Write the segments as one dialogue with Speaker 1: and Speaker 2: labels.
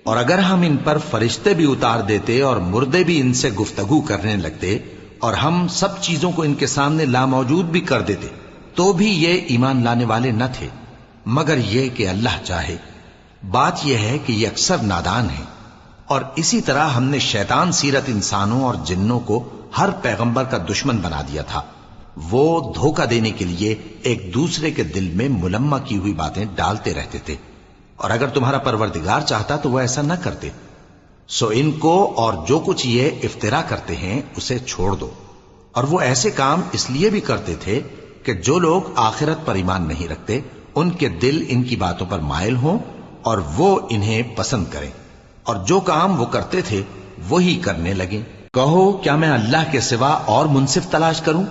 Speaker 1: اور اگر ہم ان پر فرشتے بھی اتار دیتے اور مردے بھی ان سے گفتگو کرنے لگتے اور ہم سب چیزوں کو ان کے سامنے لاموجود بھی کر دیتے تو بھی یہ ایمان لانے والے نہ تھے، مگر یہ کہ اللہ چاہے۔ بات یہ ہے کہ یہ اکثر نادان ہیں۔ اور اسی طرح ہم نے شیطان سیرت انسانوں اور جنوں کو ہر پیغمبر کا دشمن بنا دیا تھا۔ وہ دھوکہ دینے کے لیے ایک دوسرے کے دل میں ملمہ کی ہوئی باتیں ڈالتے رہتے تھے، اور اگر تمہارا پروردگار چاہتا تو وہ ایسا نہ کرتے۔ سو ان کو اور جو کچھ یہ افطرا کرتے ہیں اسے چھوڑ دو۔ اور وہ ایسے کام اس لیے بھی کرتے تھے کہ جو لوگ آخرت پر ایمان نہیں رکھتے ان کے دل ان کی باتوں پر مائل ہوں اور وہ انہیں پسند کریں، اور جو کام وہ کرتے تھے وہی کرنے لگیں۔ کہو کیا میں اللہ کے سوا اور منصف تلاش کروں،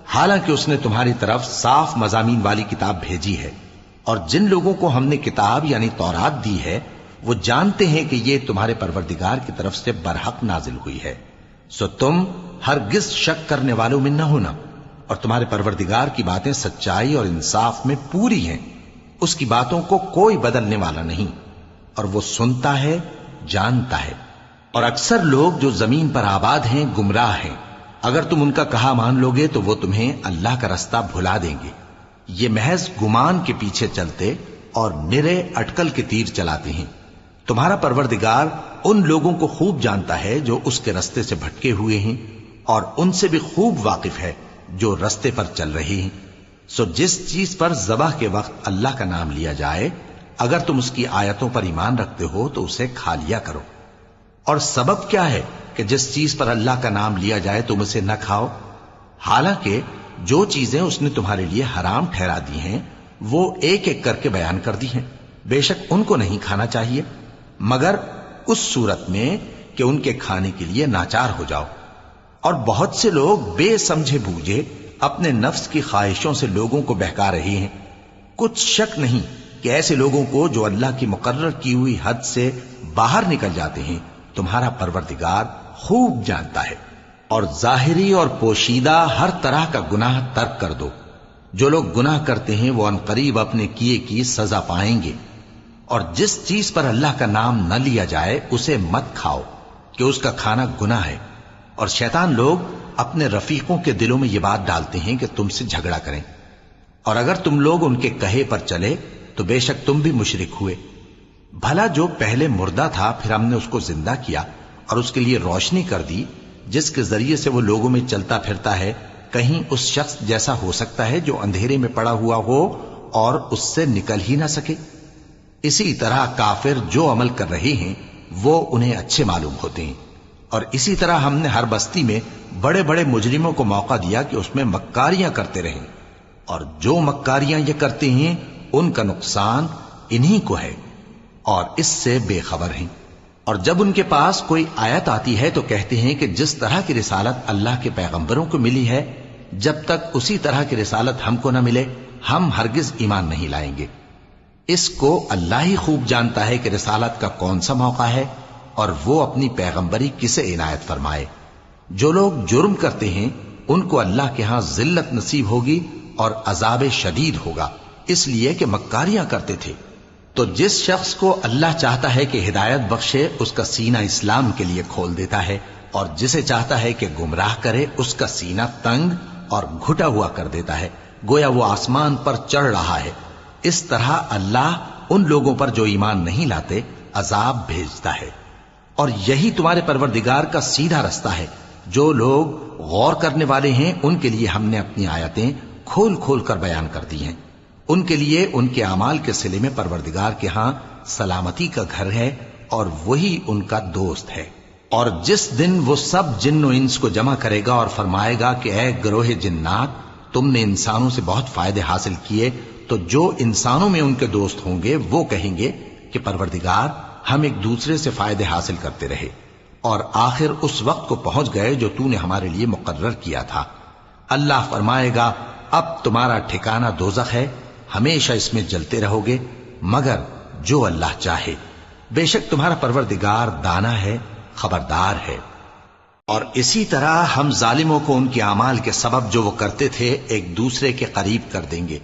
Speaker 1: حالانکہ اس نے تمہاری طرف صاف مضامین والی کتاب بھیجی ہے، اور جن لوگوں کو ہم نے کتاب یعنی تورات دی ہے وہ جانتے ہیں کہ یہ تمہارے پروردگار کی طرف سے برحق نازل ہوئی ہے۔ سو تم ہرگز شک کرنے والوں میں نہ ہونا، اور تمہارے پروردگار کی باتیں سچائی اور انصاف میں پوری ہیں، اس کی باتوں کو کوئی بدلنے والا نہیں، اور وہ سنتا ہے، جانتا ہے۔ اور اکثر لوگ جو زمین پر آباد ہیں گمراہ ہیں، اگر تم ان کا کہا مان لوگے تو وہ تمہیں اللہ کا رستہ بھلا دیں گے۔ یہ محض گمان کے پیچھے چلتے اور نرے اٹکل کے تیر چلاتے ہیں۔ تمہارا پروردگار ان لوگوں کو خوب جانتا ہے جو اس کے رستے سے بھٹکے ہوئے ہیں، اور ان سے بھی خوب واقف ہے جو رستے پر چل رہے ہیں۔ سو جس چیز پر ذبح کے وقت اللہ کا نام لیا جائے، اگر تم اس کی آیتوں پر ایمان رکھتے ہو تو اسے کھا لیا کرو۔ اور سبب کیا ہے کہ جس چیز پر اللہ کا نام لیا جائے تم اسے نہ کھاؤ، حالانکہ جو چیزیں اس نے تمہارے لیے حرام ٹھہرا دی ہیں وہ ایک ایک کر کے بیان کر دی ہیں۔ بے شک ان کو نہیں کھانا چاہیے مگر اس صورت میں کہ ان کے کھانے کے لیے ناچار ہو جاؤ۔ اور بہت سے لوگ بے سمجھے بوجھے اپنے نفس کی خواہشوں سے لوگوں کو بہکا رہے ہیں۔ کچھ شک نہیں کہ ایسے لوگوں کو جو اللہ کی مقرر کی ہوئی حد سے باہر نکل جاتے ہیں تمہارا پروردگار خوب جانتا ہے۔ اور ظاہری اور پوشیدہ ہر طرح کا گناہ ترک کر دو۔ جو لوگ گناہ کرتے ہیں وہ عنقریب اپنے کیے کی سزا پائیں گے۔ اور جس چیز پر اللہ کا نام نہ لیا جائے اسے مت کھاؤ کہ اس کا کھانا گناہ ہے۔ اور شیطان لوگ اپنے رفیقوں کے دلوں میں یہ بات ڈالتے ہیں کہ تم سے جھگڑا کریں، اور اگر تم لوگ ان کے کہے پر چلے تو بے شک تم بھی مشرک ہوئے۔ بھلا جو پہلے مردہ تھا پھر ہم نے اس کو زندہ کیا اور اس کے لیے روشنی کر دی جس کے ذریعے سے وہ لوگوں میں چلتا پھرتا ہے، کہیں اس شخص جیسا ہو سکتا ہے جو اندھیرے میں پڑا ہوا ہو اور اس سے نکل ہی نہ سکے؟ اسی طرح کافر جو عمل کر رہے ہیں وہ انہیں اچھے معلوم ہوتے ہیں۔ اور اسی طرح ہم نے ہر بستی میں بڑے بڑے مجرموں کو موقع دیا کہ اس میں مکاریاں کرتے رہیں، اور جو مکاریاں یہ کرتے ہیں ان کا نقصان انہی کو ہے اور اس سے بے خبر ہیں۔ اور جب ان کے پاس کوئی آیت آتی ہے تو کہتے ہیں کہ جس طرح کی رسالت اللہ کے پیغمبروں کو ملی ہے جب تک اسی طرح کی رسالت ہم کو نہ ملے ہم ہرگز ایمان نہیں لائیں گے۔ اس کو اللہ ہی خوب جانتا ہے کہ رسالت کا کون سا موقع ہے اور وہ اپنی پیغمبری کسے عنایت فرمائے۔ جو لوگ جرم کرتے ہیں ان کو اللہ کے ہاں ذلت نصیب ہوگی اور عذاب شدید ہوگا، اس لیے کہ مکاریاں کرتے تھے۔ تو جس شخص کو اللہ چاہتا ہے کہ ہدایت بخشے اس کا سینہ اسلام کے لیے کھول دیتا ہے، اور جسے چاہتا ہے کہ گمراہ کرے اس کا سینہ تنگ اور گھٹا ہوا کر دیتا ہے، گویا وہ آسمان پر چڑھ رہا ہے۔ اس طرح اللہ ان لوگوں پر جو ایمان نہیں لاتے عذاب بھیجتا ہے۔ اور یہی تمہارے پروردگار کا سیدھا رستہ ہے۔ جو لوگ غور کرنے والے ہیں ان کے لیے ہم نے اپنی آیتیں کھول کھول کر بیان کر دی ہیں۔ ان کے لیے ان کے اعمال کے صلے میں پروردگار کے ہاں سلامتی کا گھر ہے اور وہی ان کا دوست ہے۔ اور جس دن وہ سب جن و انس کو جمع کرے گا اور فرمائے گا کہ اے گروہ جنات، تم نے انسانوں سے بہت فائدے حاصل کیے، تو جو انسانوں میں ان کے دوست ہوں گے وہ کہیں گے کہ پروردگار ہم ایک دوسرے سے فائدے حاصل کرتے رہے اور آخر اس وقت کو پہنچ گئے جو تو نے ہمارے لیے مقرر کیا تھا۔ اللہ فرمائے گا اب تمہارا ٹھکانہ دوزخ ہے، ہمیشہ اس میں جلتے رہو گے مگر جو اللہ چاہے، بے شک تمہارا پروردگار دانا ہے، خبردار ہے۔ اور اسی طرح ہم ظالموں کو ان کے اعمال کے سبب جو وہ کرتے تھے ایک دوسرے کے قریب کر دیں گے۔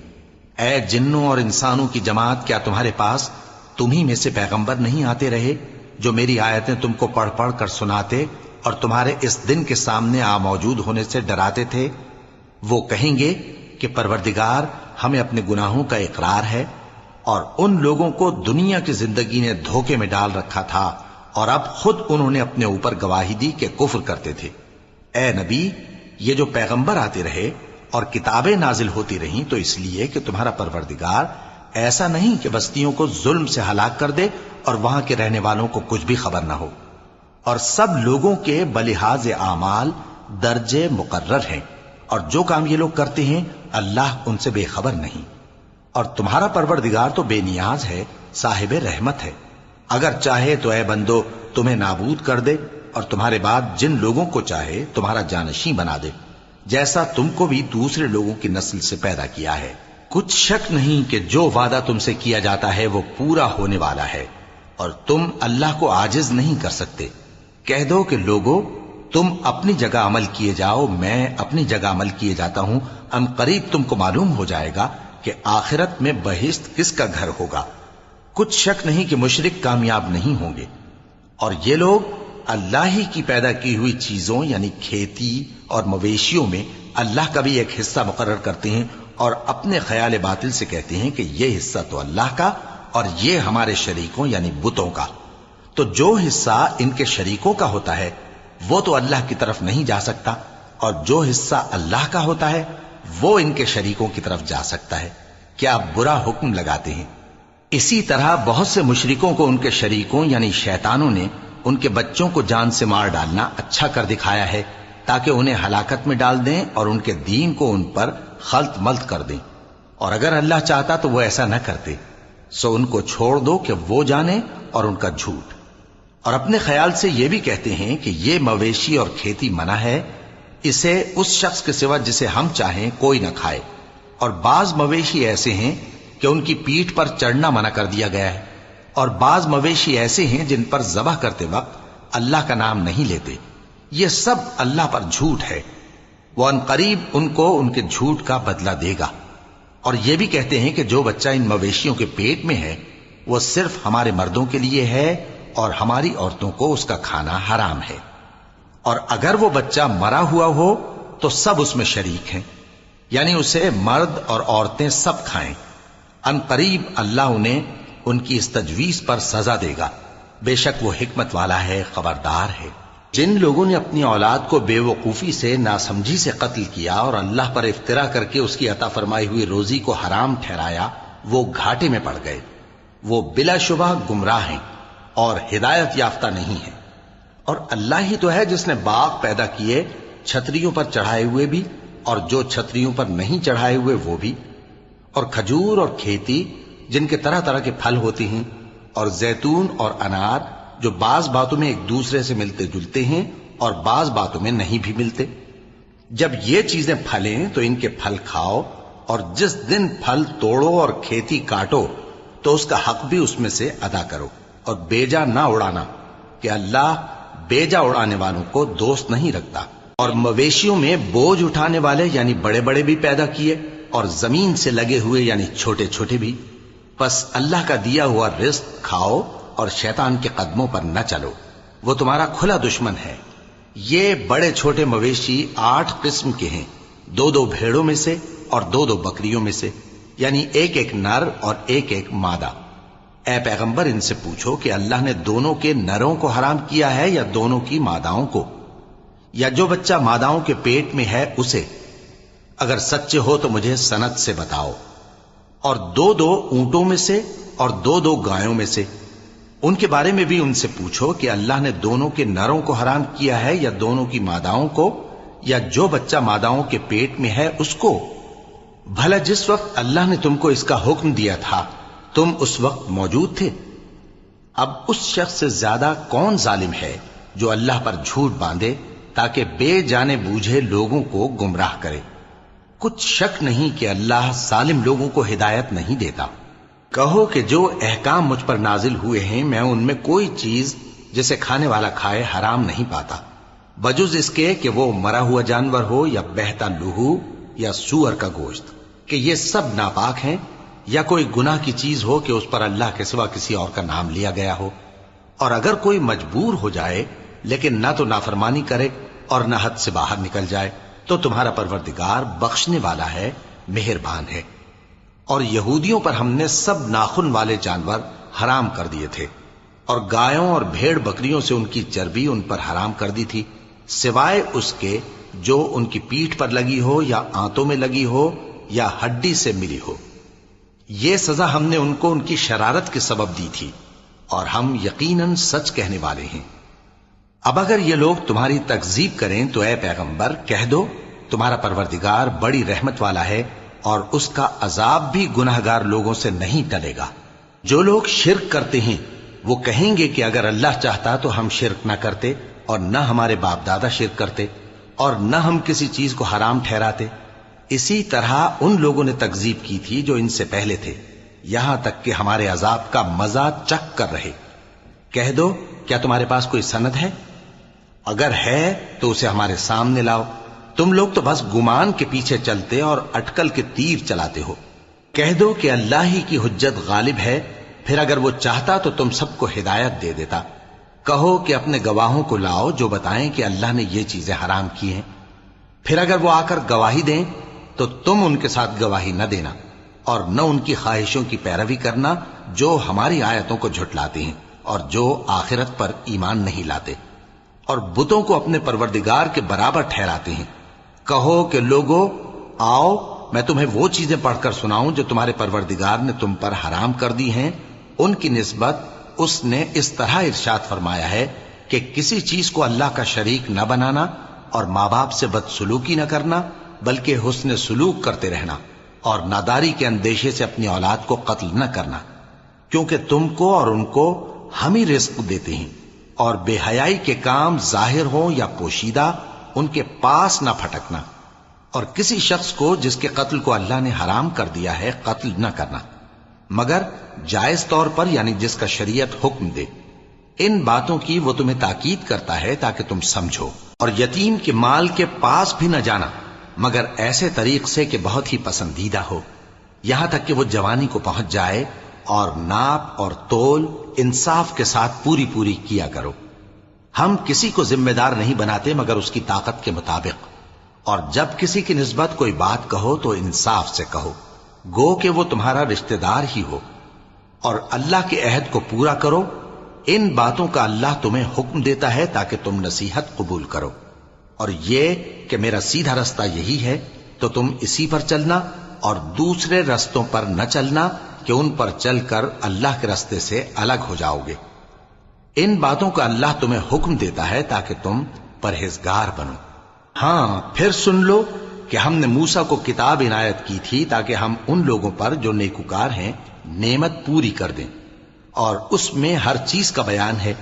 Speaker 1: اے جنوں اور انسانوں کی جماعت، کیا تمہارے پاس تمہیں میں سے پیغمبر نہیں آتے رہے جو میری آیتیں تم کو پڑھ پڑھ کر سناتے اور تمہارے اس دن کے سامنے موجود ہونے سے ڈراتے تھے؟ وہ کہیں گے کہ پروردگار ہمیں اپنے گناہوں کا اقرار ہے، اور ان لوگوں کو دنیا کی زندگی نے دھوکے میں ڈال رکھا تھا اور اب خود انہوں نے اپنے اوپر گواہی دی کہ کفر کرتے تھے۔ اے نبی، یہ جو پیغمبر آتے رہے اور کتابیں نازل ہوتی رہیں تو اس لیے کہ تمہارا پروردگار ایسا نہیں کہ بستیوں کو ظلم سے ہلاک کر دے اور وہاں کے رہنے والوں کو کچھ بھی خبر نہ ہو، اور سب لوگوں کے بلحاظ اعمال درجے مقرر ہیں، اور جو کام یہ لوگ کرتے ہیں اللہ ان سے بے خبر نہیں۔ اور تمہارا پروردگار تو بے نیاز ہے، صاحب رحمت ہے، اگر چاہے تو اے بندو تمہیں نابود کر دے اور تمہارے بعد جن لوگوں کو چاہے تمہارا جانشین بنا دے، جیسا تم کو بھی دوسرے لوگوں کی نسل سے پیدا کیا ہے۔ کچھ شک نہیں کہ جو وعدہ تم سے کیا جاتا ہے وہ پورا ہونے والا ہے، اور تم اللہ کو عاجز نہیں کر سکتے۔ کہہ دو کہ لوگو تم اپنی جگہ عمل کیے جاؤ، میں اپنی جگہ عمل کیے جاتا ہوں، ان قریب تم کو معلوم ہو جائے گا کہ آخرت میں بہشت کس کا گھر ہوگا۔ کچھ شک نہیں کہ مشرک کامیاب نہیں ہوں گے، اور یہ لوگ اللہ ہی کی پیدا کی ہوئی چیزوں یعنی کھیتی اور مویشیوں میں اللہ کا بھی ایک حصہ مقرر کرتے ہیں، اور اپنے خیال باطل سے کہتے ہیں کہ یہ حصہ تو اللہ کا اور یہ ہمارے شریکوں یعنی بتوں کا۔ تو جو حصہ ان کے شریکوں کا ہوتا ہے وہ تو اللہ کی طرف نہیں جا سکتا، اور جو حصہ اللہ کا ہوتا ہے وہ ان کے شریکوں کی طرف جا سکتا ہے۔ کیا برا حکم لگاتے ہیں؟ اسی طرح بہت سے مشرکوں کو ان کے شریکوں یعنی شیطانوں نے ان کے بچوں کو جان سے مار ڈالنا اچھا کر دکھایا ہے، تاکہ انہیں ہلاکت میں ڈال دیں اور ان کے دین کو ان پر خلط ملط کر دیں، اور اگر اللہ چاہتا تو وہ ایسا نہ کرتے۔ سو ان کو چھوڑ دو کہ وہ جانے اور ان کا جھوٹ۔ اور اپنے خیال سے یہ بھی کہتے ہیں کہ یہ مویشی اور کھیتی منع ہے، اسے اس شخص کے سوا جسے ہم چاہیں کوئی نہ کھائے، اور بعض مویشی ایسے ہیں کہ ان کی پیٹھ پر چڑھنا منع کر دیا گیا ہے، اور بعض مویشی ایسے ہیں جن پر ذبح کرتے وقت اللہ کا نام نہیں لیتے۔ یہ سب اللہ پر جھوٹ ہے، وہ ان قریب ان کو ان کے جھوٹ کا بدلہ دے گا۔ اور یہ بھی کہتے ہیں کہ جو بچہ ان مویشیوں کے پیٹ میں ہے وہ صرف ہمارے مردوں کے لیے ہے اور ہماری عورتوں کو اس کا کھانا حرام ہے، اور اگر وہ بچہ مرا ہوا ہو تو سب اس میں شریک ہیں، یعنی اسے مرد اور عورتیں سب کھائیں۔ ان قریب اللہ انہیں ان کی اس تجویز پر سزا دے گا، بے شک وہ حکمت والا ہے، خبردار ہے۔ جن لوگوں نے اپنی اولاد کو بے وقوفی سے ناسمجھی سے قتل کیا اور اللہ پر افترا کر کے اس کی عطا فرمائی ہوئی روزی کو حرام ٹھہرایا، وہ گھاٹے میں پڑ گئے، وہ بلا شبہ گمراہ ہیں اور ہدایت یافتہ نہیں ہیں۔ اور اللہ ہی تو ہے جس نے باغ پیدا کیے، چھتریوں پر چڑھائے ہوئے بھی اور جو چھتریوں پر نہیں چڑھائے ہوئے وہ بھی، اور کھجور اور کھیتی جن کے طرح طرح کے پھل ہوتے ہیں، اور زیتون اور انار جو بعض باتوں میں ایک دوسرے سے ملتے جلتے ہیں اور بعض باتوں میں نہیں بھی ملتے۔ جب یہ چیزیں پھلیں تو ان کے پھل کھاؤ، اور جس دن پھل توڑو اور کھیتی کاٹو تو اس کا حق بھی اس میں سے ادا کرو، اور بیجا نہ اڑانا کہ اللہ بیجا اڑانے والوں کو دوست نہیں رکھتا۔ اور مویشیوں میں بوجھ اٹھانے والے یعنی بڑے بڑے بھی پیدا کیے، اور زمین سے لگے ہوئے یعنی چھوٹے چھوٹے بھی۔ پس اللہ کا دیا ہوا رزق کھاؤ اور شیطان کے قدموں پر نہ چلو، وہ تمہارا کھلا دشمن ہے۔ یہ بڑے چھوٹے مویشی 8 قسم کے ہیں، 2 بھیڑوں میں سے اور 2 بکریوں میں سے، یعنی ایک نر اور ایک مادہ۔ اے پیغمبر ان سے پوچھو کہ اللہ نے دونوں کے نروں کو حرام کیا ہے یا دونوں کی ماداؤں کو، یا جو بچہ ماداؤں کے پیٹ میں ہے اسے؟ اگر سچے ہو تو مجھے سند سے بتاؤ۔ اور 2 اونٹوں میں سے اور 2 گایوں میں سے، ان کے بارے میں بھی ان سے پوچھو کہ اللہ نے دونوں کے نروں کو حرام کیا ہے یا دونوں کی ماداؤں کو، یا جو بچہ ماداؤں کے پیٹ میں ہے اس کو؟ بھلا جس وقت اللہ نے تم کو اس کا حکم دیا تھا تم اس وقت موجود تھے؟ اب اس شخص سے زیادہ کون ظالم ہے جو اللہ پر جھوٹ باندھے تاکہ بے جانے بوجھے لوگوں کو گمراہ کرے۔ کچھ شک نہیں کہ اللہ ظالم لوگوں کو ہدایت نہیں دیتا۔ کہو کہ جو احکام مجھ پر نازل ہوئے ہیں میں ان میں کوئی چیز جسے کھانے والا کھائے حرام نہیں پاتا، بجز اس کے کہ وہ مرا ہوا جانور ہو یا بہتا لہو یا سور کا گوشت، کہ یہ سب ناپاک ہیں، یا کوئی گناہ کی چیز ہو کہ اس پر اللہ کے سوا کسی اور کا نام لیا گیا ہو، اور اگر کوئی مجبور ہو جائے لیکن نہ تو نافرمانی کرے اور نہ حد سے باہر نکل جائے تو تمہارا پروردگار بخشنے والا ہے، مہربان ہے۔ اور یہودیوں پر ہم نے سب ناخن والے جانور حرام کر دیے تھے، اور گایوں اور بھیڑ بکریوں سے ان کی چربی ان پر حرام کر دی تھی، سوائے اس کے جو ان کی پیٹھ پر لگی ہو یا آنتوں میں لگی ہو یا ہڈی سے ملی ہو۔ یہ سزا ہم نے ان کو ان کی شرارت کے سبب دی تھی، اور ہم یقیناً سچ کہنے والے ہیں۔ اب اگر یہ لوگ تمہاری تکذیب کریں تو اے پیغمبر کہہ دو تمہارا پروردگار بڑی رحمت والا ہے، اور اس کا عذاب بھی گناہگار لوگوں سے نہیں ٹلے گا۔ جو لوگ شرک کرتے ہیں وہ کہیں گے کہ اگر اللہ چاہتا تو ہم شرک نہ کرتے، اور نہ ہمارے باپ دادا شرک کرتے، اور نہ ہم کسی چیز کو حرام ٹھہراتے۔ اسی طرح ان لوگوں نے تکذیب کی تھی جو ان سے پہلے تھے، یہاں تک کہ ہمارے عذاب کا مزہ چکھ کر رہے۔ کہہ دو کیا تمہارے پاس کوئی سند ہے؟ اگر ہے تو اسے ہمارے سامنے لاؤ۔ تم لوگ تو بس گمان کے پیچھے چلتے اور اٹکل کے تیر چلاتے ہو۔ کہہ دو کہ اللہ ہی کی حجت غالب ہے، پھر اگر وہ چاہتا تو تم سب کو ہدایت دے دیتا۔ کہو کہ اپنے گواہوں کو لاؤ جو بتائیں کہ اللہ نے یہ چیزیں حرام کی ہیں، پھر اگر وہ آ کر گواہی دیں تو تم ان کے ساتھ گواہی نہ دینا، اور نہ ان کی خواہشوں کی پیروی کرنا جو ہماری آیتوں کو جھٹلاتے ہیں اور جو آخرت پر ایمان نہیں لاتے، اور بتوں کو اپنے پروردگار کے برابر ٹھہراتے ہیں۔ کہو کہ لوگو آؤ میں تمہیں وہ چیزیں پڑھ کر سناؤں جو تمہارے پروردگار نے تم پر حرام کر دی ہیں۔ ان کی نسبت اس نے اس طرح ارشاد فرمایا ہے کہ کسی چیز کو اللہ کا شریک نہ بنانا، اور ماں باپ سے بدسلوکی نہ کرنا، بلکہ حسن سلوک کرتے رہنا، اور ناداری کے اندیشے سے اپنی اولاد کو قتل نہ کرنا، کیونکہ تم کو اور ان کو ہم ہی رزق دیتے ہیں۔ اور بے حیائی کے کام ظاہر ہوں یا پوشیدہ ان کے پاس نہ پھٹکنا، اور کسی شخص کو جس کے قتل کو اللہ نے حرام کر دیا ہے قتل نہ کرنا، مگر جائز طور پر، یعنی جس کا شریعت حکم دے۔ ان باتوں کی وہ تمہیں تاکید کرتا ہے تاکہ تم سمجھو۔ اور یتیم کے مال کے پاس بھی نہ جانا مگر ایسے طریق سے کہ بہت ہی پسندیدہ ہو، یہاں تک کہ وہ جوانی کو پہنچ جائے، اور ناپ اور تول انصاف کے ساتھ پوری پوری کیا کرو۔ ہم کسی کو ذمہ دار نہیں بناتے مگر اس کی طاقت کے مطابق، اور جب کسی کی نسبت کوئی بات کہو تو انصاف سے کہو، گو کہ وہ تمہارا رشتہ دار ہی ہو، اور اللہ کے عہد کو پورا کرو۔ ان باتوں کا اللہ تمہیں حکم دیتا ہے تاکہ تم نصیحت قبول کرو، اور یہ کہ میرا سیدھا رستہ یہی ہے تو تم اسی پر چلنا، اور دوسرے رستوں پر نہ چلنا کہ ان پر چل کر اللہ کے رستے سے الگ ہو جاؤ گے۔ ان باتوں کا اللہ تمہیں حکم دیتا ہے تاکہ تم پرہیزگار بنو۔ ہاں پھر سن لو کہ ہم نے موسیٰ کو کتاب عنایت کی تھی تاکہ ہم ان لوگوں پر جو نیکوکار ہیں نعمت پوری کر دیں، اور اس میں ہر چیز کا بیان ہے،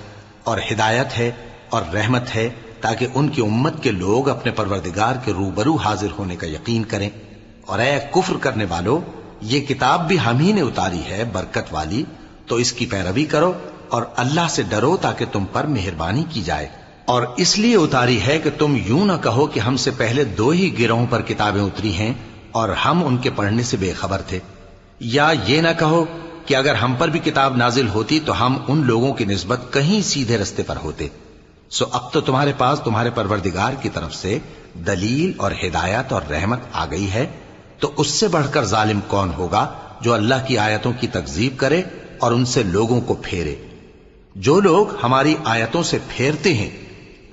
Speaker 1: اور ہدایت ہے اور رحمت ہے، تاکہ ان کی امت کے لوگ اپنے پروردگار کے روبرو حاضر ہونے کا یقین کریں۔ اور اے کفر کرنے والو، یہ کتاب بھی ہم ہی نے اتاری ہے برکت والی، تو اس کی پیروی کرو اور اللہ سے ڈرو تاکہ تم پر مہربانی کی جائے۔ اور اس لیے اتاری ہے کہ تم یوں نہ کہو کہ ہم سے پہلے 2 ہی گروہوں پر کتابیں اتری ہیں اور ہم ان کے پڑھنے سے بے خبر تھے، یا یہ نہ کہو کہ اگر ہم پر بھی کتاب نازل ہوتی تو ہم ان لوگوں کی نسبت کہیں سیدھے رستے پر ہوتے۔ سو اب تو تمہارے پاس تمہارے پروردگار کی طرف سے دلیل اور ہدایت اور رحمت آ گئی ہے، تو اس سے بڑھ کر ظالم کون ہوگا جو اللہ کی آیتوں کی تکذیب کرے اور ان سے لوگوں کو پھیرے۔ جو لوگ ہماری آیتوں سے پھیرتے ہیں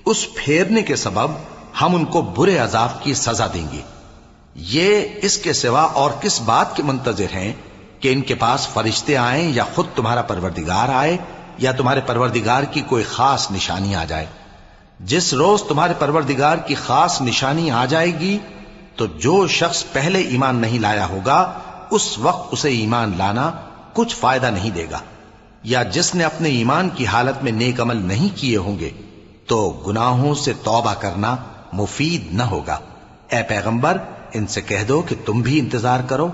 Speaker 1: اس پھیرنے کے سبب ہم ان کو برے عذاب کی سزا دیں گے۔ یہ اس کے سوا اور کس بات کے منتظر ہیں کہ ان کے پاس فرشتے آئیں یا خود تمہارا پروردگار آئے یا تمہارے پروردگار کی کوئی خاص نشانی آ جائے۔ جس روز تمہارے پروردگار کی خاص نشانی آ جائے گی تو جو شخص پہلے ایمان نہیں لایا ہوگا اس وقت اسے ایمان لانا کچھ فائدہ نہیں دے گا، یا جس نے اپنے ایمان کی حالت میں نیک عمل نہیں کیے ہوں گے تو گناہوں سے توبہ کرنا مفید نہ ہوگا۔ اے پیغمبر ان سے کہہ دو کہ تم بھی انتظار کرو،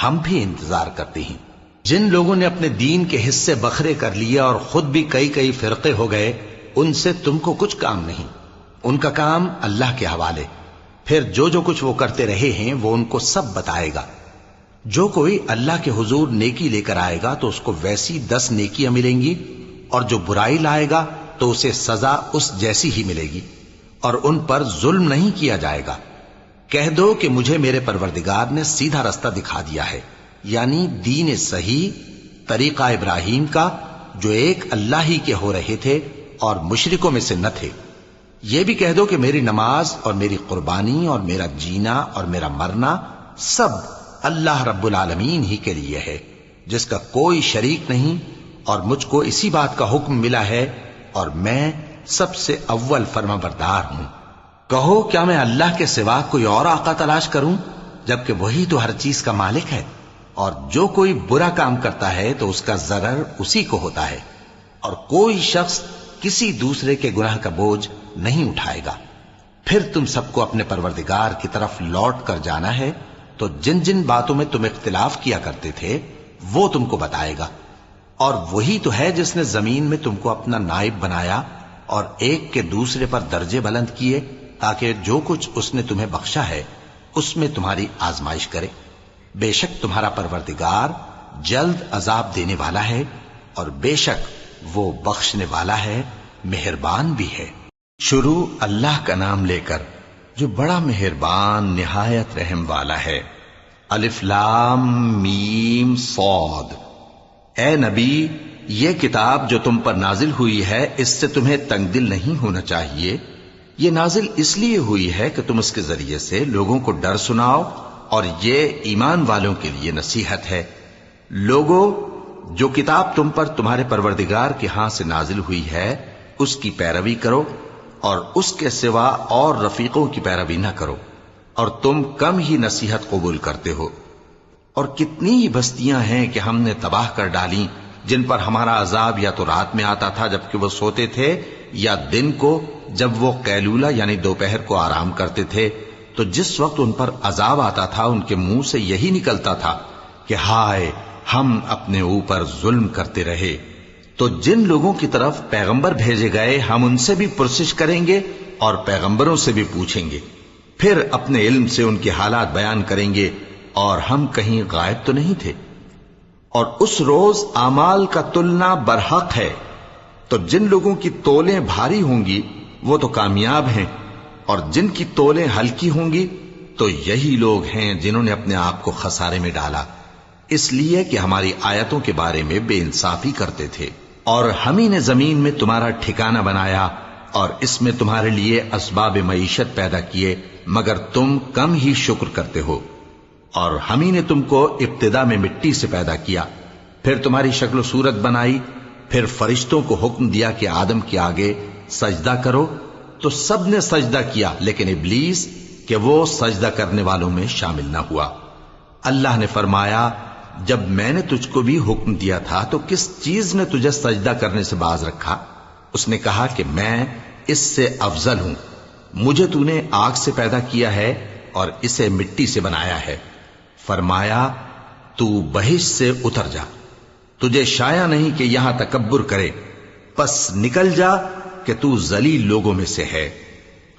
Speaker 1: ہم بھی انتظار کرتے ہیں۔ جن لوگوں نے اپنے دین کے حصے بکھرے کر لیے اور خود بھی کئی فرقے ہو گئے، ان سے تم کو کچھ کام نہیں، ان کا کام اللہ کے حوالے۔ پھر جو کچھ وہ کرتے رہے ہیں وہ ان کو سب بتائے گا۔ جو کوئی اللہ کے حضور نیکی لے کر آئے گا تو اس کو ویسی 10 نیکیاں ملیں گی، اور جو برائی لائے گا تو اسے سزا اس جیسی ہی ملے گی، اور ان پر ظلم نہیں کیا جائے گا۔ کہہ دو کہ مجھے میرے پروردگار نے سیدھا رستہ دکھا دیا ہے، یعنی دین صحیح، طریقہ ابراہیم کا، جو ایک اللہ ہی کے ہو رہے تھے اور مشرکوں میں سے نہ تھے۔ یہ بھی کہہ دو کہ میری نماز اور میری قربانی اور میرا جینا اور میرا مرنا سب اللہ رب العالمین ہی کے لیے ہے، جس کا کوئی شریک نہیں، اور مجھ کو اسی بات کا حکم ملا ہے، اور میں سب سے اول فرما بردار ہوں۔ کہو کیا میں اللہ کے سوا کوئی اور آقا تلاش کروں، جبکہ وہی تو ہر چیز کا مالک ہے، اور جو کوئی برا کام کرتا ہے تو اس کا ضرر اسی کو ہوتا ہے، اور کوئی شخص کسی دوسرے کے گناہ کا بوجھ نہیں اٹھائے گا۔ پھر تم سب کو اپنے پروردگار کی طرف لوٹ کر جانا ہے، تو جن جن باتوں میں تم اختلاف کیا کرتے تھے وہ تم کو بتائے گا، اور وہی تو ہے جس نے زمین میں تم کو اپنا نائب بنایا اور ایک کے دوسرے پر درجے بلند کیے، تاکہ جو کچھ اس نے تمہیں بخشا ہے اس میں تمہاری آزمائش کرے۔ بے شک تمہارا پروردگار جلد عذاب دینے والا ہے، اور بے شک وہ بخشنے والا ہے، مہربان بھی ہے۔ شروع اللہ کا نام لے کر جو بڑا مہربان نہایت رحم والا ہے۔ الف لام میم صاد۔ اے نبی، یہ کتاب جو تم پر نازل ہوئی ہے اس سے تمہیں تنگ دل نہیں ہونا چاہیے۔ یہ نازل اس لیے ہوئی ہے کہ تم اس کے ذریعے سے لوگوں کو ڈر سناؤ، اور یہ ایمان والوں کے لیے نصیحت ہے۔ لوگوں، جو کتاب تم پر تمہارے پروردگار کے ہاں سے نازل ہوئی ہے اس کی پیروی کرو، اور اس کے سوا اور رفیقوں کی پیروی نہ کرو، اور تم کم ہی نصیحت قبول کرتے ہو۔ اور کتنی ہی بستیاں ہیں کہ ہم نے تباہ کر ڈالیں، جن پر ہمارا عذاب یا تو رات میں آتا تھا جبکہ وہ سوتے تھے، یا دن کو جب وہ قیلولہ یعنی دوپہر کو آرام کرتے تھے، تو جس وقت ان پر عذاب آتا تھا ان کے منہ سے یہی نکلتا تھا کہ ہائے، ہم اپنے اوپر ظلم کرتے رہے۔ تو جن لوگوں کی طرف پیغمبر بھیجے گئے ہم ان سے بھی پرسش کریں گے اور پیغمبروں سے بھی پوچھیں گے، پھر اپنے علم سے ان کے حالات بیان کریں گے، اور ہم کہیں غائب تو نہیں تھے۔ اور اس روز اعمال کا تلنا برحق ہے، تو جن لوگوں کی تولیں بھاری ہوں گی وہ تو کامیاب ہیں، اور جن کی تولیں ہلکی ہوں گی تو یہی لوگ ہیں جنہوں نے اپنے آپ کو خسارے میں ڈالا، اس لیے کہ ہماری آیتوں کے بارے میں بے انصافی کرتے تھے۔ اور ہم ہی نے زمین میں تمہارا ٹھکانہ بنایا، اور اس میں تمہارے لیے اسباب معیشت پیدا کیے، مگر تم کم ہی شکر کرتے ہو۔ اور ہم ہی نے تم کو ابتدا میں مٹی سے پیدا کیا، پھر تمہاری شکل و صورت بنائی، پھر فرشتوں کو حکم دیا کہ آدم کے آگے سجدہ کرو، تو سب نے سجدہ کیا، لیکن ابلیس کہ وہ سجدہ کرنے والوں میں شامل نہ ہوا۔ اللہ نے فرمایا، جب میں نے تجھ کو بھی حکم دیا تھا تو کس چیز نے تجھے سجدہ کرنے سے باز رکھا؟ اس نے کہا کہ میں اس سے افضل ہوں، مجھے تو نے آگ سے پیدا کیا ہے اور اسے مٹی سے بنایا ہے۔ فرمایا، تو بہشت سے اتر جا، تجھے شایع نہیں کہ یہاں تکبر کرے، پس نکل جا کہ تو ذلیل لوگوں میں سے ہے۔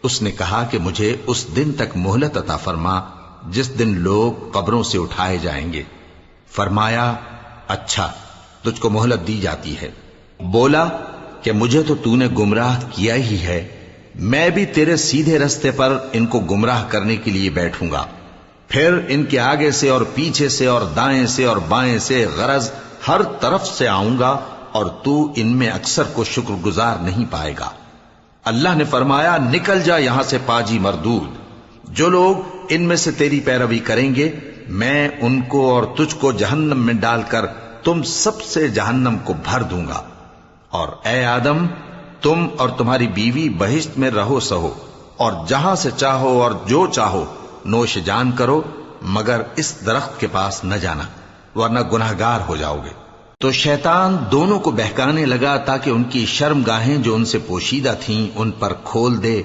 Speaker 1: اس نے کہا کہ مجھے اس دن تک مہلت عطا فرما جس دن لوگ قبروں سے اٹھائے جائیں گے۔ فرمایا، اچھا، تجھ کو مہلت دی جاتی ہے۔ بولا کہ مجھے تو نے گمراہ کیا ہی ہے، میں بھی تیرے سیدھے رستے پر ان کو گمراہ کرنے کے لیے بیٹھوں گا، پھر ان کے آگے سے اور پیچھے سے اور دائیں سے اور بائیں سے غرض ہر طرف سے آؤں گا، اور تو ان میں اکثر کو شکر گزار نہیں پائے گا۔ اللہ نے فرمایا، نکل جا یہاں سے پاجی مردود، جو لوگ ان میں سے تیری پیروی کریں گے میں ان کو اور تجھ کو جہنم میں ڈال کر تم سب سے جہنم کو بھر دوں گا۔ اور اے آدم، تم اور تمہاری بیوی بہشت میں رہو سہو، اور جہاں سے چاہو اور جو چاہو نوش جان کرو، مگر اس درخت کے پاس نہ جانا ورنہ گناہگار ہو جاؤ گے۔ تو شیطان دونوں کو بہکانے لگا تاکہ ان کی شرم گاہیں جو ان سے پوشیدہ تھیں ان پر کھول دے،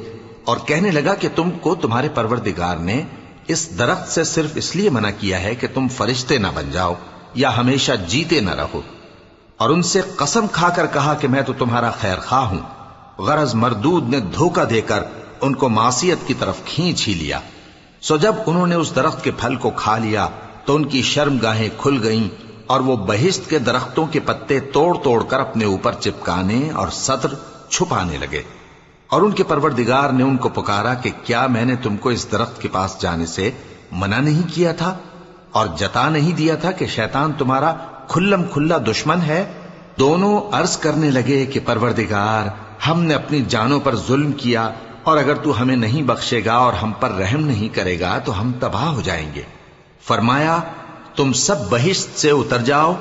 Speaker 1: اور کہنے لگا کہ تم کو تمہارے پروردگار نے اس درخت سے صرف اس لیے منع کیا ہے کہ تم فرشتے نہ بن جاؤ یا ہمیشہ جیتے نہ رہو۔ اور ان سے قسم کھا کر کہا کہ میں تو تمہارا خیر خواہ ہوں۔ غرض مردود نے دھوکہ دے کر ان کو معصیت کی طرف کھینچ ہی لیا۔ سو جب انہوں نے اس درخت کے پھل کو کھا لیا تو ان کی شرم گاہیں کھل گئیں، اور وہ بہشت کے درختوں کے پتے توڑ توڑ کر اپنے اوپر چپکانے اور سطر چھپانے لگے، اور ان کے پروردگار نے ان کو پکارا کہ کیا میں نے تم کو اس درخت کے پاس جانے سے منع نہیں کیا تھا اور جتا نہیں دیا تھا کہ شیطان تمہارا کھلم کھلا دشمن ہے؟ دونوں عرض کرنے لگے کہ پروردگار، ہم نے اپنی جانوں پر ظلم کیا، اور اگر تو ہمیں نہیں بخشے گا اور ہم پر رحم نہیں کرے گا تو ہم تباہ ہو جائیں گے۔ فرمایا تم سب بہشت سے اتر جاؤ،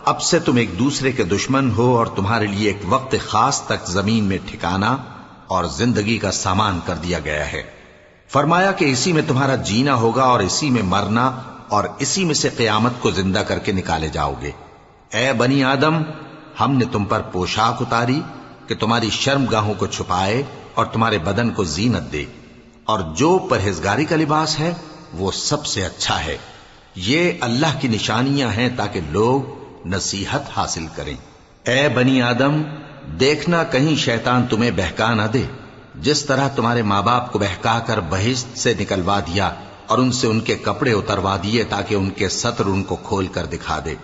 Speaker 1: اب سے تم ایک دوسرے کے دشمن ہو، اور تمہارے لیے ایک وقت خاص تک زمین میں ٹھکانا اور زندگی کا سامان کر دیا گیا ہے۔ فرمایا کہ اسی میں تمہارا جینا ہوگا اور اسی میں مرنا، اور اسی میں سے قیامت کو زندہ کر کے نکالے جاؤ گے۔ اے بنی آدم، ہم نے تم پر پوشاک اتاری کہ تمہاری شرم گاہوں کو چھپائے اور تمہارے بدن کو زینت دے، اور جو پرہیزگاری کا لباس ہے وہ سب سے اچھا ہے۔ یہ اللہ کی نشانیاں ہیں تاکہ لوگ نصیحت حاصل کریں۔ اے بنی آدم، دیکھنا کہیں شیطان تمہیں بہکا نہ دے، جس طرح تمہارے ماں باپ کو بہکا کر بہشت سے نکلوا دیا اور ان سے ان کے کپڑے اتروا دیے تاکہ ان کے سطر ان کو کھول کر دکھا دے۔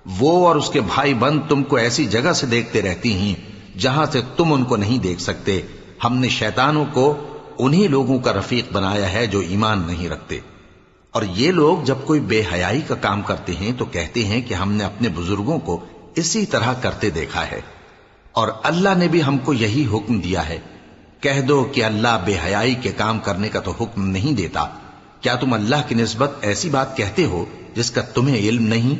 Speaker 1: وہ اور اس کے بھائی بند تم کو ایسی جگہ سے دیکھتے رہتی ہیں جہاں سے تم ان کو نہیں دیکھ سکتے۔ ہم نے شیطانوں کو انہی لوگوں کا رفیق بنایا ہے جو ایمان نہیں رکھتے۔ اور یہ لوگ جب کوئی بے حیائی کا کام کرتے ہیں تو کہتے ہیں کہ ہم نے اپنے بزرگوں کو اسی طرح کرتے دیکھا ہے، اور اللہ نے بھی ہم کو یہی حکم دیا ہے۔ کہہ دو کہ اللہ بے حیائی کے کام کرنے کا تو حکم نہیں دیتا۔ کیا تم اللہ کی نسبت ایسی بات کہتے ہو جس کا تمہیں علم نہیں؟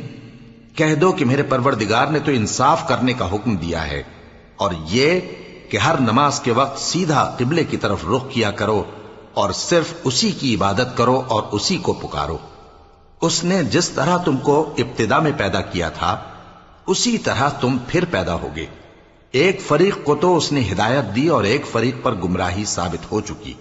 Speaker 1: کہہ دو کہ میرے پروردگار نے تو انصاف کرنے کا حکم دیا ہے، اور یہ کہ ہر نماز کے وقت سیدھا قبلے کی طرف رخ کیا کرو اور صرف اسی کی عبادت کرو اور اسی کو پکارو۔ اس نے جس طرح تم کو ابتدا میں پیدا کیا تھا اسی طرح تم پھر پیدا ہوگے۔ ایک فریق کو تو اس نے ہدایت دی اور ایک فریق پر گمراہی ثابت ہو چکی۔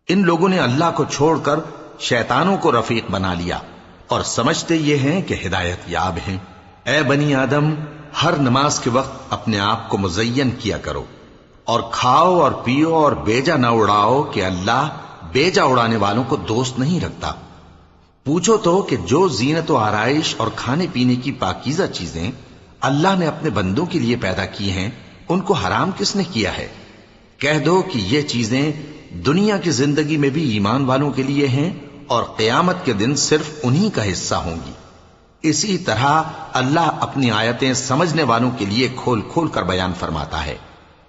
Speaker 1: ان لوگوں نے اللہ کو چھوڑ کر شیطانوں کو رفیق بنا لیا اور سمجھتے یہ ہیں کہ ہدایت یاب ہیں۔ اے بنی آدم، ہر نماز کے وقت اپنے آپ کو مزین کیا کرو، اور کھاؤ اور پیو اور بیجا نہ اڑاؤ کہ اللہ بیجا اڑانے والوں کو دوست نہیں رکھتا۔ پوچھو تو کہ جو زینت و آرائش اور کھانے پینے کی پاکیزہ چیزیں اللہ نے اپنے بندوں کے لیے پیدا کی ہیں ان کو حرام کس نے کیا ہے؟ کہہ دو کہ یہ چیزیں دنیا کی زندگی میں بھی ایمان والوں کے لیے ہیں اور قیامت کے دن صرف انہی کا حصہ ہوں گی۔ اسی طرح اللہ اپنی آیتیں سمجھنے والوں کے لیے کھول کھول کر بیان فرماتا ہے۔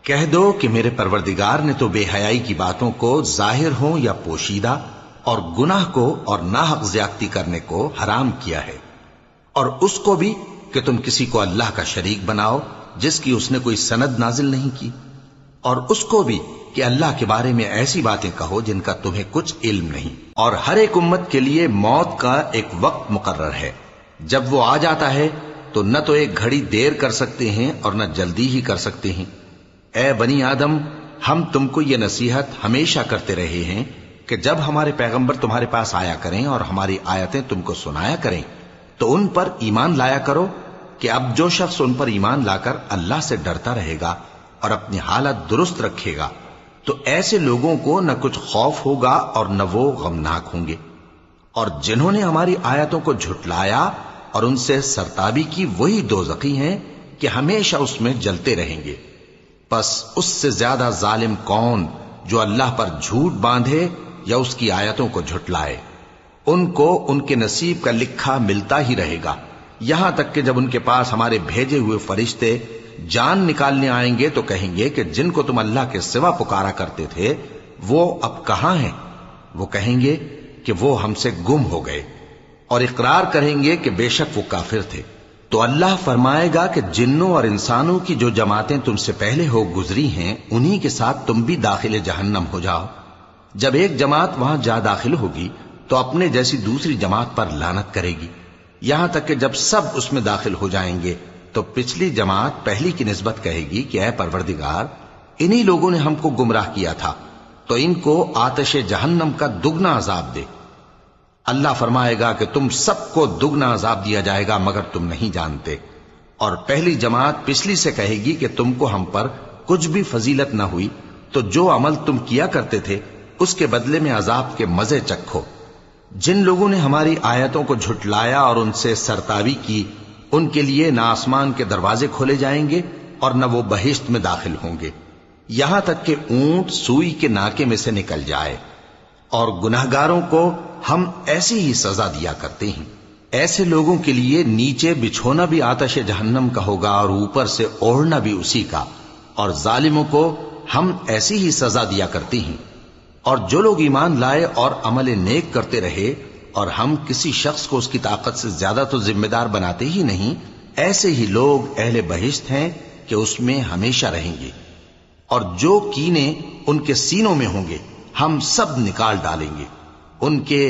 Speaker 1: کہہ دو کہ میرے پروردگار نے تو بے حیائی کی باتوں کو ظاہر ہوں یا پوشیدہ، اور گناہ کو اور ناحق زیادتی کرنے کو حرام کیا ہے، اور اس کو بھی کہ تم کسی کو اللہ کا شریک بناؤ جس کی اس نے کوئی سند نازل نہیں کی، اور اس کو بھی کہ اللہ کے بارے میں ایسی باتیں کہو جن کا تمہیں کچھ علم نہیں۔ اور ہر ایک امت کے لیے موت کا ایک وقت مقرر ہے، جب وہ آ جاتا ہے تو نہ تو ایک گھڑی دیر کر سکتے ہیں اور نہ جلدی ہی کر سکتے ہیں۔ اے بنی آدم، ہم تم کو یہ نصیحت ہمیشہ کرتے رہے ہیں کہ جب ہمارے پیغمبر تمہارے پاس آیا کریں اور ہماری آیتیں تم کو سنایا کریں تو ان پر ایمان لایا کرو، کہ اب جو شخص ان پر ایمان لا کر اللہ سے ڈرتا رہے گا اور اپنی حالت درست رکھے گا تو ایسے لوگوں کو نہ کچھ خوف ہوگا اور نہ وہ غمناک ہوں گے۔ اور جنہوں نے ہماری آیتوں کو جھٹلایا اور ان سے سرتابی کی وہی دوزخی ہیں کہ ہمیشہ اس میں جلتے رہیں گے۔ پس اس سے زیادہ ظالم کون جو اللہ پر جھوٹ باندھے یا اس کی آیتوں کو جھٹلائے؟ ان کو ان کے نصیب کا لکھا ملتا ہی رہے گا، یہاں تک کہ جب ان کے پاس ہمارے بھیجے ہوئے فرشتے جان نکالنے آئیں گے تو کہیں گے کہ جن کو تم اللہ کے سوا پکارا کرتے تھے وہ اب کہاں ہیں؟ وہ کہیں گے کہ وہ ہم سے گم ہو گئے، اور اقرار کریں گے کہ بے شک وہ کافر تھے۔ تو اللہ فرمائے گا کہ جنوں اور انسانوں کی جو جماعتیں تم سے پہلے ہو گزری ہیں انہی کے ساتھ تم بھی داخل جہنم ہو جاؤ۔ جب ایک جماعت وہاں جا داخل ہوگی تو اپنے جیسی دوسری جماعت پر لعنت کرے گی، یہاں تک کہ جب سب اس میں داخل ہو جائیں گے تو پچھلی جماعت پہلی کی نسبت کہے گی کہ اے پروردگار، انہی لوگوں نے ہم کو گمراہ کیا تھا، تو ان کو آتش جہنم کا دگنا عذاب دے۔ اللہ فرمائے گا کہ تم سب کو دگنا عذاب دیا جائے گا مگر تم نہیں جانتے۔ اور پہلی جماعت پچھلی سے کہے گی کہ تم کو ہم پر کچھ بھی فضیلت نہ ہوئی، تو جو عمل تم کیا کرتے تھے اس کے بدلے میں عذاب کے مزے چکھو۔ جن لوگوں نے ہماری آیتوں کو جھٹلایا اور ان سے سرتابی کی، ان کے لیے نہ آسمان کے دروازے کھولے جائیں گے اور نہ وہ بہشت میں داخل ہوں گے، یہاں تک کہ اونٹ سوئی کے ناکے میں سے نکل جائے۔ اور گناہگاروں کو ہم ایسی ہی سزا دیا کرتے ہیں۔ ایسے لوگوں کے لیے نیچے بچھونا بھی آتش جہنم کا ہوگا اور اوپر سے اوڑھنا بھی اسی کا، اور ظالموں کو ہم ایسی ہی سزا دیا کرتے ہیں۔ اور جو لوگ ایمان لائے اور عمل نیک کرتے رہے، اور ہم کسی شخص کو اس کی طاقت سے زیادہ تو ذمہ دار بناتے ہی نہیں، ایسے ہی لوگ اہل بہشت ہیں کہ اس میں ہمیشہ رہیں گے۔ اور جو کینے ان کے سینوں میں ہوں گے ہم سب نکال ڈالیں گے۔ ان کے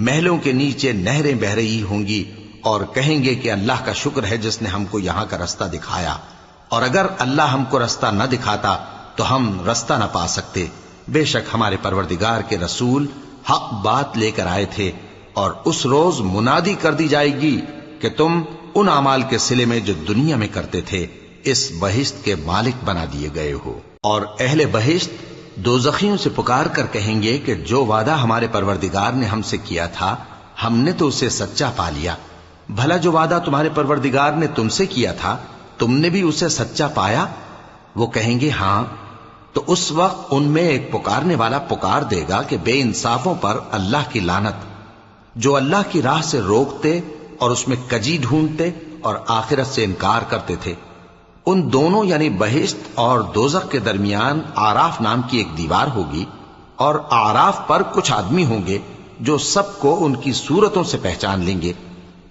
Speaker 1: محلوں کے نیچے نہریں بہ رہی ہوں گی، اور کہیں گے کہ اللہ کا شکر ہے جس نے ہم کو یہاں کا رستہ دکھایا، اور اگر اللہ ہم کو رستہ نہ دکھاتا تو ہم رستہ نہ پا سکتے۔ بے شک ہمارے پروردگار کے رسول حق بات لے کر آئے تھے، اور اس روز منادی کر دی جائے گی کہ تم ان اعمال کے صلے میں جو دنیا میں کرتے تھے اس بہشت کے مالک بنا دیے گئے ہو۔ اور اہل بہشت دوزخیوں سے پکار کر کہیں گے کہ جو وعدہ ہمارے پروردگار نے ہم سے کیا تھا ہم نے تو اسے سچا پا لیا۔ بھلا جو وعدہ تمہارے پروردگار نے تم سے کیا تھا تم نے بھی اسے سچا پایا؟ وہ کہیں گے ہاں۔ تو اس وقت ان میں ایک پکارنے والا پکار دے گا کہ بے انصافوں پر اللہ کی لعنت، جو اللہ کی راہ سے روکتے اور اس میں کجی ڈھونڈتے اور آخرت سے انکار کرتے تھے۔ ان دونوں یعنی بہشت اور دوزخ کے درمیان آراف نام کی ایک دیوار ہوگی، اور آراف پر کچھ آدمی ہوں گے جو سب کو ان کی صورتوں سے پہچان لیں گے،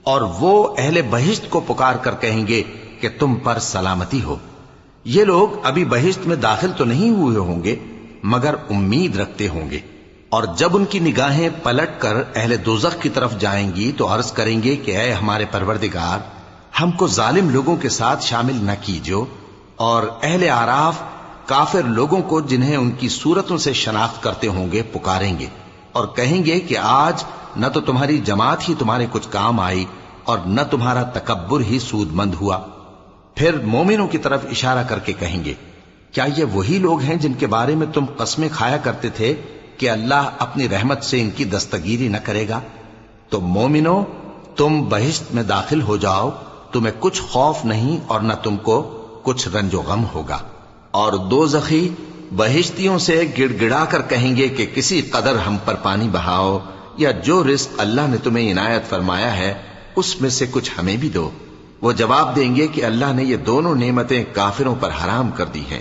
Speaker 1: اور وہ اہل بہشت کو پکار کر کہیں گے کہ تم پر سلامتی ہو۔ یہ لوگ ابھی بہشت میں داخل تو نہیں ہوئے ہوں گے مگر امید رکھتے ہوں گے، اور جب ان کی نگاہیں پلٹ کر اہل دوزخ کی طرف جائیں گی تو عرض کریں گے کہ اے ہمارے پروردگار، ہم کو ظالم لوگوں کے ساتھ شامل نہ کیجو۔ اور اہل آراف کافر لوگوں کو جنہیں ان کی صورتوں سے شناخت کرتے ہوں گے پکاریں گے اور کہیں گے کہ آج نہ تو تمہاری جماعت ہی تمہارے کچھ کام آئی اور نہ تمہارا تکبر ہی سود مند ہوا۔ پھر مومنوں کی طرف اشارہ کر کے کہیں گے کیا یہ وہی لوگ ہیں جن کے بارے میں تم قسمیں کھایا کرتے تھے کہ اللہ اپنی رحمت سے ان کی دستگیری نہ کرے گا؟ تو مومنوں، تم بہشت میں داخل ہو جاؤ، تمہیں کچھ خوف نہیں اور نہ تم کو کچھ رنج و غم ہوگا۔ اور دوزخی بہشتیوں سے گڑ گڑا کر کہیں گے کہ کسی قدر ہم پر پانی بہاؤ، یا جو رزق اللہ نے تمہیں عنایت فرمایا ہے اس میں سے کچھ ہمیں بھی دو۔ وہ جواب دیں گے کہ اللہ نے یہ دونوں نعمتیں کافروں پر حرام کر دی ہیں،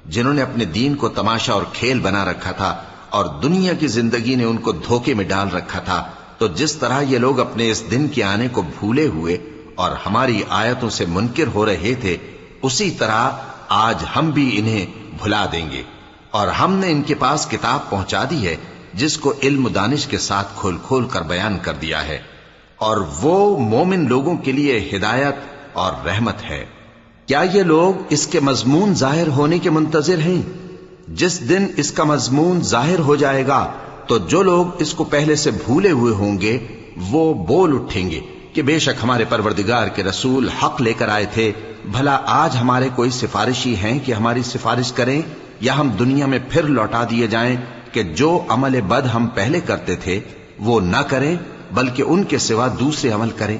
Speaker 1: جنہوں نے اپنے دین کو تماشا اور کھیل بنا رکھا تھا اور دنیا کی زندگی نے ان کو دھوکے میں ڈال رکھا تھا۔ تو جس طرح یہ لوگ اپنے اس دن کے آنے کو بھولے ہوئے اور ہماری آیتوں سے منکر ہو رہے تھے، اسی طرح آج ہم بھی انہیں بھلا دیں گے۔ اور ہم نے ان کے پاس کتاب پہنچا دی ہے جس کو علم و دانش کے ساتھ کھول کھول کر بیان کر دیا ہے، اور وہ مومن لوگوں کے لیے ہدایت اور رحمت ہے۔ کیا یہ لوگ اس کے مضمون ظاہر ہونے کے منتظر ہیں؟ جس دن اس کا مضمون ظاہر ہو جائے گا تو جو لوگ اس کو پہلے سے بھولے ہوئے ہوں گے وہ بول اٹھیں گے کہ بے شک ہمارے پروردگار کے رسول حق لے کر آئے تھے۔ بھلا آج ہمارے کوئی سفارشی ہیں کہ ہماری سفارش کریں، یا ہم دنیا میں پھر لوٹا دیے جائیں کہ جو عمل بد ہم پہلے کرتے تھے وہ نہ کریں بلکہ ان کے سوا دوسرے عمل کریں۔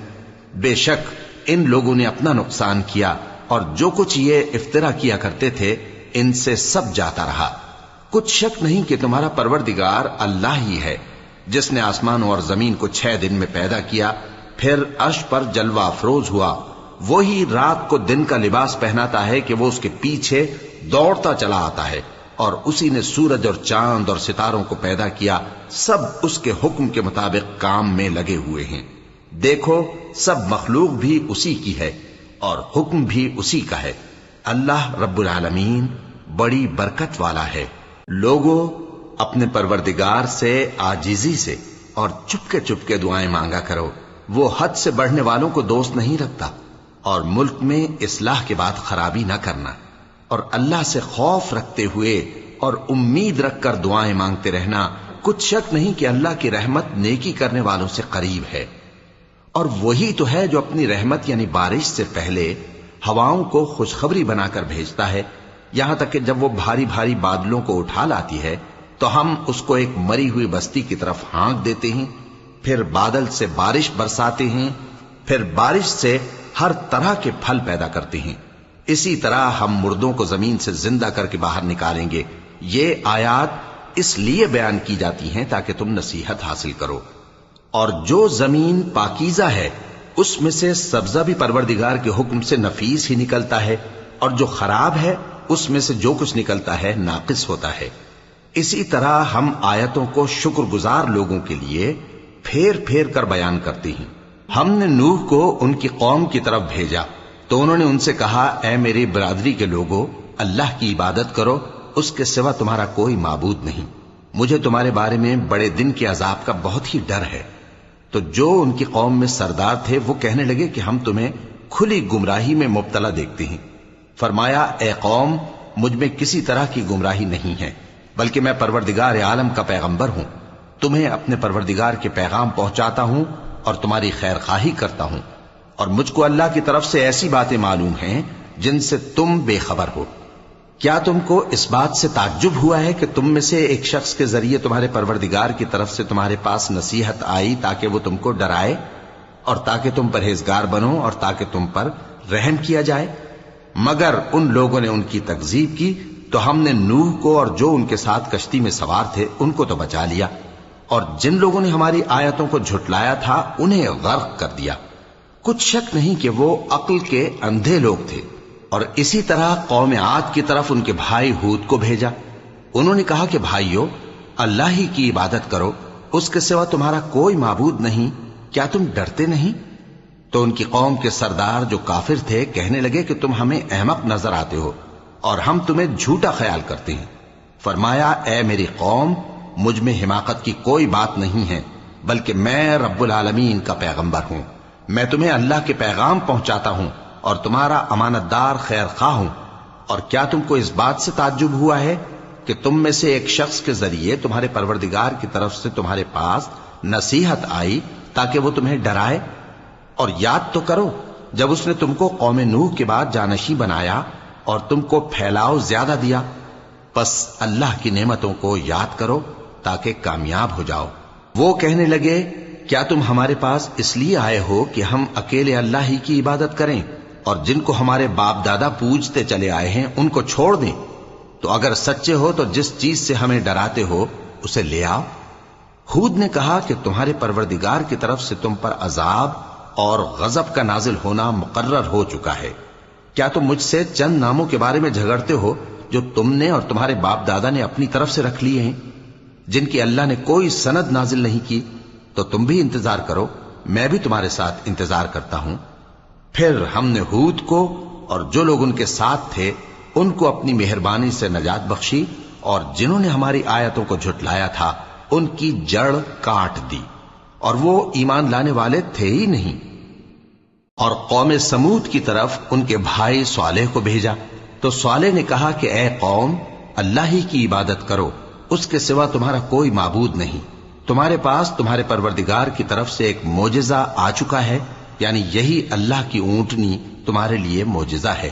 Speaker 1: بے شک ان لوگوں نے اپنا نقصان کیا، اور جو کچھ یہ افترا کیا کرتے تھے ان سے سب جاتا رہا۔ کچھ شک نہیں کہ تمہارا پروردگار اللہ ہی ہے جس نے آسمانوں اور زمین کو 6 دن میں پیدا کیا، پھر عرش پر جلوہ افروز ہوا۔ وہی رات کو دن کا لباس پہناتا ہے کہ وہ اس کے پیچھے دوڑتا چلا آتا ہے، اور اسی نے سورج اور چاند اور ستاروں کو پیدا کیا، سب اس کے حکم کے مطابق کام میں لگے ہوئے ہیں۔ دیکھو سب مخلوق بھی اسی کی ہے اور حکم بھی اسی کا ہے۔ اللہ رب العالمین بڑی برکت والا ہے۔ لوگوں، اپنے پروردگار سے عاجزی سے اور چپکے دعائیں مانگا کرو، وہ حد سے بڑھنے والوں کو دوست نہیں رکھتا، اور ملک میں اصلاح کے بعد خرابی نہ کرنا، اور اللہ سے خوف رکھتے ہوئے اور امید رکھ کر دعائیں مانگتے رہنا۔ کچھ شک نہیں کہ اللہ کی رحمت نیکی کرنے والوں سے قریب ہے، اور وہی تو ہے جو اپنی رحمت یعنی بارش سے پہلے ہواؤں کو خوشخبری بنا کر بھیجتا ہے، یہاں تک کہ جب وہ بھاری بھاری بادلوں کو اٹھا لاتی ہے تو ہم اس کو ایک مری ہوئی بستی کی طرف ہانک دیتے ہیں، پھر بادل سے بارش برساتے ہیں، پھر بارش سے ہر طرح کے پھل پیدا کرتے ہیں، اسی طرح ہم مردوں کو زمین سے زندہ کر کے باہر نکالیں گے۔ یہ آیات اس لیے بیان کی جاتی ہیں تاکہ تم نصیحت حاصل کرو۔ اور جو زمین پاکیزہ ہے اس میں سے سبزہ بھی پروردگار کے حکم سے نفیس ہی نکلتا ہے، اور جو خراب ہے اس میں سے جو کچھ نکلتا ہے ناقص ہوتا ہے۔ اسی طرح ہم آیتوں کو شکر گزار لوگوں کے لیے پھیر پھیر کر بیان کرتے ہیں۔ ہم نے نوح کو ان کی قوم کی طرف بھیجا تو انہوں نے ان سے کہا، اے میری برادری کے لوگوں، اللہ کی عبادت کرو، اس کے سوا تمہارا کوئی معبود نہیں۔ مجھے تمہارے بارے میں بڑے دن کے عذاب کا بہت ہی ڈر ہے۔ تو جو ان کی قوم میں سردار تھے وہ کہنے لگے کہ ہم تمہیں کھلی گمراہی میں مبتلا دیکھتے ہیں۔ فرمایا، اے قوم، مجھ میں کسی طرح کی گمراہی نہیں ہے، بلکہ میں پروردگار عالم کا پیغمبر ہوں، تمہیں اپنے پروردگار کے پیغام پہنچاتا ہوں اور تمہاری خیر خواہی کرتا ہوں، اور مجھ کو اللہ کی طرف سے ایسی باتیں معلوم ہیں جن سے تم بے خبر ہو۔ کیا تم کو اس بات سے تعجب ہوا ہے کہ تم میں سے ایک شخص کے ذریعے تمہارے پروردگار کی طرف سے تمہارے پاس نصیحت آئی تاکہ وہ تم کو ڈرائے اور تاکہ تم پرہیزگار بنو اور تاکہ تم پر رحم کیا جائے؟ مگر ان لوگوں نے ان کی تکذیب کی تو ہم نے نوح کو اور جو ان کے ساتھ کشتی میں سوار تھے ان کو تو بچا لیا، اور جن لوگوں نے ہماری آیتوں کو جھٹلایا تھا انہیں غرق کر دیا۔ کچھ شک نہیں کہ وہ عقل کے اندھے لوگ تھے۔ اور اسی طرح قوم عاد کی طرف ان کے بھائی ہود کو بھیجا۔ انہوں نے کہا کہ بھائیو، اللہ ہی کی عبادت کرو، اس کے سوا تمہارا کوئی معبود نہیں، کیا تم ڈرتے نہیں؟ تو ان کی قوم کے سردار جو کافر تھے کہنے لگے کہ تم ہمیں احمق نظر آتے ہو اور ہم تمہیں جھوٹا خیال کرتے ہیں۔ فرمایا، اے میری قوم، مجھ میں حماقت کی کوئی بات نہیں ہے، بلکہ میں رب العالمین کا پیغمبر ہوں۔ میں تمہیں اللہ کے پیغام پہنچاتا ہوں اور تمہارا امانت دار خیر خواہ ہوں۔ اور کیا تم کو اس بات سے تعجب ہوا ہے کہ تم میں سے ایک شخص کے ذریعے تمہارے پروردگار کی طرف سے تمہارے پاس نصیحت آئی تاکہ وہ تمہیں ڈرائے؟ اور یاد تو کرو جب اس نے تم کو قوم نوح کے بعد جانشین بنایا اور تم کو پھیلاؤ زیادہ دیا، پس اللہ کی نعمتوں کو یاد کرو تاکہ کامیاب ہو جاؤ۔ وہ کہنے لگے، کیا تم ہمارے پاس اس لیے آئے ہو کہ ہم اکیلے اللہ ہی کی عبادت کریں اور جن کو ہمارے باپ دادا پوجتے چلے آئے ہیں ان کو چھوڑ دیں؟ تو اگر سچے ہو تو جس چیز سے ہمیں ڈراتے ہو اسے لے آؤ۔ ہود نے کہا کہ تمہارے پروردگار کی طرف سے تم پر عذاب اور غضب کا نازل ہونا مقرر ہو چکا ہے۔ کیا تم مجھ سے چند ناموں کے بارے میں جھگڑتے ہو جو تم نے اور تمہارے باپ دادا نے اپنی طرف سے رکھ لیے ہیں، جن کی اللہ نے کوئی سند نازل نہیں کی؟ تو تم بھی انتظار کرو، میں بھی تمہارے ساتھ انتظار کرتا ہوں۔ پھر ہم نے ہود کو اور جو لوگ ان کے ساتھ تھے ان کو اپنی مہربانی سے نجات بخشی، اور جنہوں نے ہماری آیتوں کو جھٹلایا تھا ان کی جڑ کاٹ دی، اور وہ ایمان لانے والے تھے ہی نہیں۔ اور قوم سمود کی طرف ان کے بھائی صالح کو بھیجا تو صالح نے کہا کہ اے قوم، اللہ ہی کی عبادت کرو، اس کے سوا تمہارا کوئی معبود نہیں۔ تمہارے پاس تمہارے پروردگار کی طرف سے ایک معجزہ آ چکا ہے، یعنی یہی اللہ کی اونٹنی تمہارے لیے معجزہ ہے،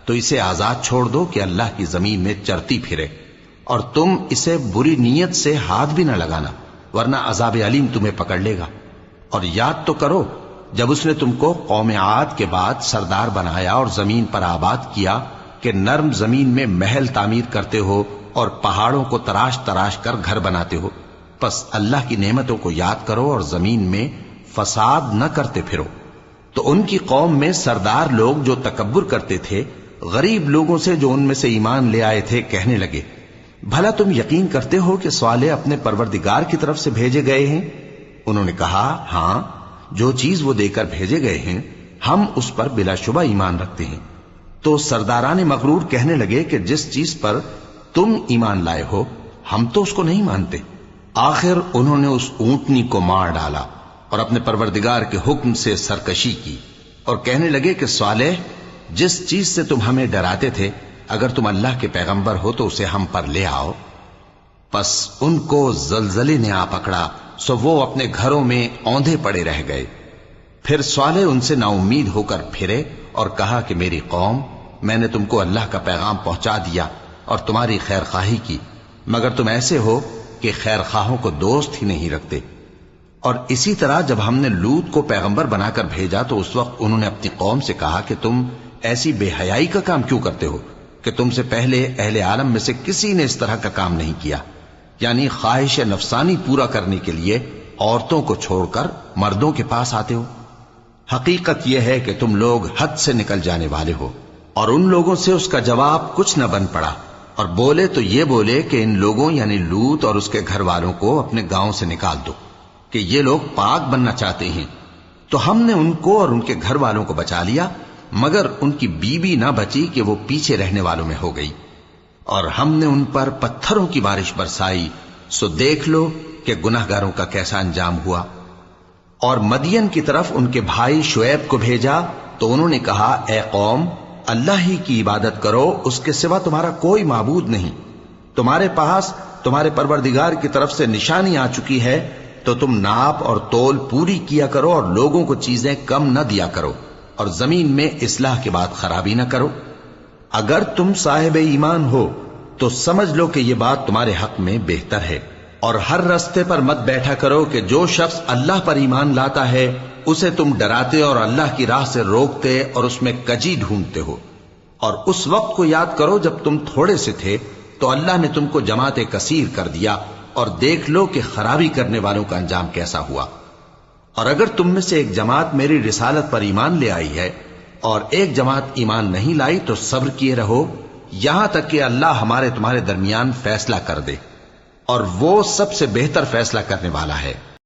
Speaker 1: تو اسے آزاد چھوڑ دو کہ اللہ کی زمین میں چرتی پھرے، اور تم اسے بری نیت سے ہاتھ بھی نہ لگانا، ورنہ عذاب علیم تمہیں پکڑ لے گا۔ اور یاد تو کرو جب اس نے تم کو قوم عاد کے بعد سردار بنایا اور زمین پر آباد کیا کہ نرم زمین میں محل تعمیر کرتے ہو اور پہاڑوں کو تراش تراش کر گھر بناتے ہو، پس اللہ کی نعمتوں کو یاد کرو اور زمین میں فساد نہ کرتے پھرو۔ تو ان کی قوم میں سردار لوگ جو تکبر کرتے تھے غریب لوگوں سے جو ان میں سے ایمان لے آئے تھے کہنے لگے، بھلا تم یقین کرتے ہو کہ صالح اپنے پروردگار کی طرف سے بھیجے گئے ہیں؟ انہوں نے کہا، ہاں، جو چیز وہ دے کر بھیجے گئے ہیں ہم اس پر بلا شبہ ایمان رکھتے ہیں۔ تو سرداران مغرور کہنے لگے کہ جس چیز پر تم ایمان لائے ہو ہم تو اس کو نہیں مانتے۔ آخر انہوں نے اس اونٹنی کو مار ڈالا اور اپنے پروردگار کے حکم سے سرکشی کی، اور کہنے لگے کہ صالح، جس چیز سے تم ہمیں ڈراتے تھے اگر تم اللہ کے پیغمبر ہو تو اسے ہم پر لے آؤ۔ پس ان کو زلزلے نے آ پکڑا، سو وہ اپنے گھروں میں اوندھے پڑے رہ گئے۔ پھر صالح ان سے نا امید ہو کر پھرے اور کہا کہ میری قوم، میں نے تم کو اللہ کا پیغام پہنچا دیا اور تمہاری خیر خواہی کی، مگر تم ایسے ہو کہ خیر خواہوں کو دوست ہی نہیں رکھتے۔ اور اسی طرح جب ہم نے لوط کو پیغمبر بنا کر بھیجا تو اس وقت انہوں نے اپنی قوم سے کہا کہ تم ایسی بے حیائی کا کام کیوں کرتے ہو کہ تم سے پہلے اہل عالم میں سے کسی نے اس طرح کا کام نہیں کیا، یعنی خواہش نفسانی پورا کرنے کے لیے عورتوں کو چھوڑ کر مردوں کے پاس آتے ہو۔ حقیقت یہ ہے کہ تم لوگ حد سے نکل جانے والے ہو۔ اور ان لوگوں سے اس کا جواب کچھ نہ بن پڑا، اور بولے تو یہ بولے کہ ان لوگوں یعنی لوط اور اس کے گھر والوں کو اپنے گاؤں سے نکال دو کہ یہ لوگ پاک بننا چاہتے ہیں۔ تو ہم نے ان کو اور ان کے گھر والوں کو بچا لیا، مگر ان کی بیوی نہ بچی کہ وہ پیچھے رہنے والوں میں ہو گئی، اور ہم نے ان پر پتھروں کی بارش برسائی، سو دیکھ لو کہ گناہگاروں کا کیسا انجام ہوا۔ اور مدین کی طرف ان کے بھائی شعیب کو بھیجا تو انہوں نے کہا، اے قوم، اللہ ہی کی عبادت کرو، اس کے سوا تمہارا کوئی معبود نہیں۔ تمہارے پاس تمہارے پروردگار کی طرف سے نشانی آ چکی ہے، تو تم ناپ اور تول پوری کیا کرو اور لوگوں کو چیزیں کم نہ دیا کرو، اور زمین میں اصلاح کے بعد خرابی نہ کرو۔ اگر تم صاحب ایمان ہو تو سمجھ لو کہ یہ بات تمہارے حق میں بہتر ہے، اور ہر رستے پر مت بیٹھا کرو کہ جو شخص اللہ پر ایمان لاتا ہے اسے تم ڈراتے اور اللہ کی راہ سے روکتے اور اس میں کجی ڈھونڈتے ہو۔ اور اس وقت کو یاد کرو جب تم تھوڑے سے تھے تو اللہ نے تم کو جماعت کثیر کر دیا، اور دیکھ لو کہ خرابی کرنے والوں کا انجام کیسا ہوا۔ اور اگر تم میں سے ایک جماعت میری رسالت پر ایمان لے آئی ہے اور ایک جماعت ایمان نہیں لائی تو صبر کیے رہو یہاں تک کہ اللہ ہمارے تمہارے درمیان فیصلہ کر دے، اور وہ سب سے بہتر فیصلہ کرنے والا ہے۔